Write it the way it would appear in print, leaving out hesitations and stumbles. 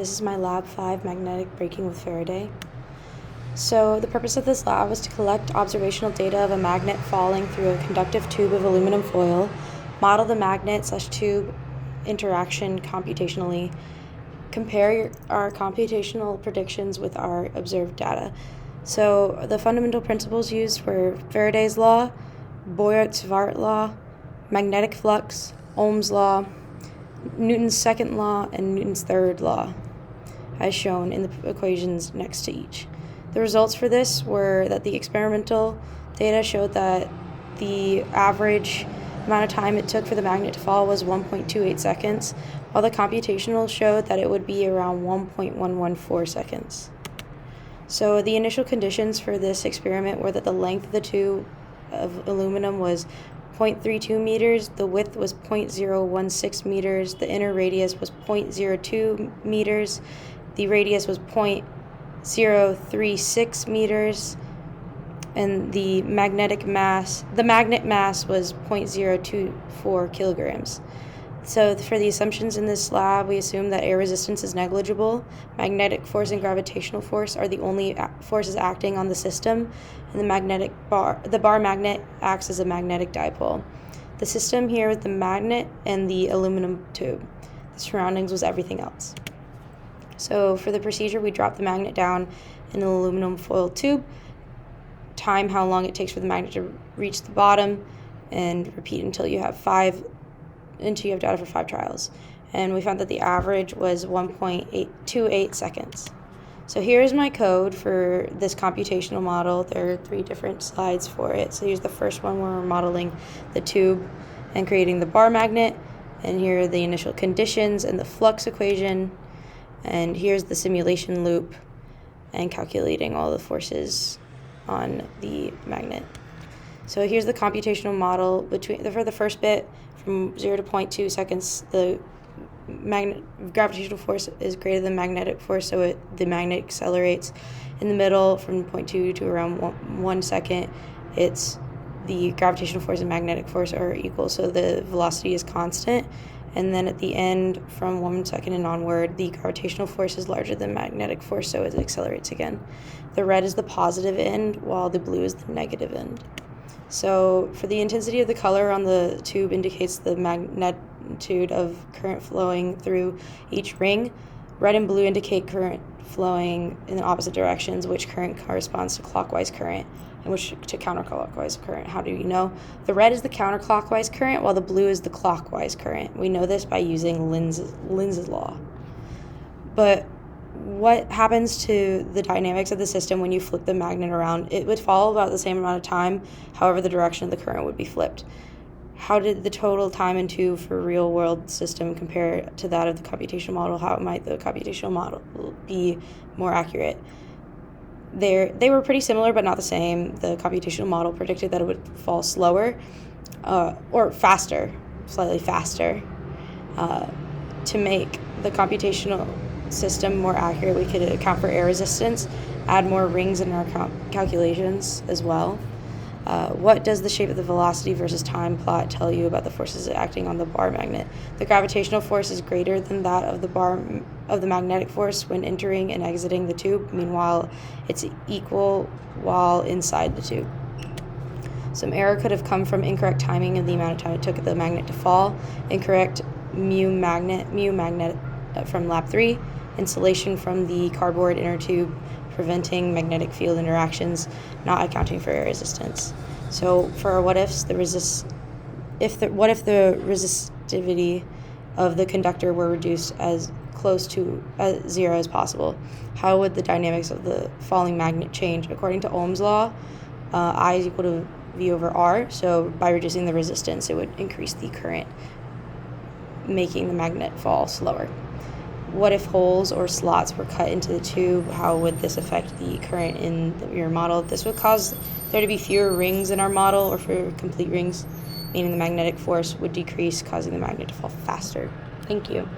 This is my Lab 5 magnetic braking with Faraday. So the purpose of this lab was to collect observational data of a magnet falling through a conductive tube of aluminum foil, model the magnet/tube interaction computationally, compare our computational predictions with our observed data. So the fundamental principles used were Faraday's law, Boyart-Svart law, magnetic flux, Ohm's law, Newton's second law, and Newton's third law, as shown in the equations next to each. The results for this were that the experimental data showed that the average amount of time it took for the magnet to fall was 1.28 seconds, while the computational showed that it would be around 1.114 seconds. So the initial conditions for this experiment were that the length of the tube of aluminum was 0.32 meters, the width was 0.016 meters, the inner radius was 0.02 meters, the radius was 0.036 meters, and the magnet mass was 0.024 kilograms. So for the assumptions in this lab, we assume that air resistance is negligible, magnetic force and gravitational force are the only forces acting on the system, and the bar magnet acts as a magnetic dipole. The system here with the magnet and the aluminum tube. The surroundings was everything else. So for the procedure, we drop the magnet down in an aluminum foil tube, time how long it takes for the magnet to reach the bottom, and repeat until you have data for 5 trials. And we found that the average was 1.828 seconds. So here's my code for this computational model. There are 3 different slides for it. So here's the first one where we're modeling the tube and creating the bar magnet. And here are the initial conditions and the flux equation. And here's the simulation loop and calculating all the forces on the magnet. So here's the computational model for the first bit. From 0 to 0.2 seconds, the gravitational force is greater than magnetic force, so the magnet accelerates. In the middle, from 0.2 to around 1 second, it's the gravitational force and magnetic force are equal, so the velocity is constant. And then at the end, from 1 second and onward, the gravitational force is larger than magnetic force, so it accelerates again. The red is the positive end, while the blue is the negative end. So for the intensity of the color on the tube indicates the magnitude of current flowing through each ring. Red and blue indicate current flowing in the opposite directions, which current corresponds to clockwise current and which to counterclockwise current. How do you know? The red is the counterclockwise current, while the blue is the clockwise current. We know this by using Lenz's law. But what happens to the dynamics of the system when you flip the magnet around? It would follow about the same amount of time, however the direction of the current would be flipped. How did the total time in tube for a real-world system compare to that of the computational model? How might the computational model be more accurate? They were pretty similar, but not the same. The computational model predicted that it would fall slower, or faster, slightly faster. To make the computational system more accurate, we could account for air resistance, add more rings in our calculations as well. What does the shape of the velocity versus time plot tell you about the forces acting on the bar magnet? The gravitational force is greater than that of the magnetic force when entering and exiting the tube. Meanwhile, it's equal while inside the tube. Some error could have come from incorrect timing of the amount of time it took the magnet to fall, incorrect mu magnet from lab 3, insulation from the cardboard inner tube, preventing magnetic field interactions, not accounting for air resistance. So for our what ifs, what if the resistivity of the conductor were reduced as close to 0 as possible? How would the dynamics of the falling magnet change? According to Ohm's law, I is equal to V over R, so by reducing the resistance, it would increase the current, making the magnet fall slower. What if holes or slots were cut into the tube? How would this affect the current in your model? This would cause there to be fewer rings in our model, or for complete rings, meaning the magnetic force would decrease, causing the magnet to fall faster. Thank you.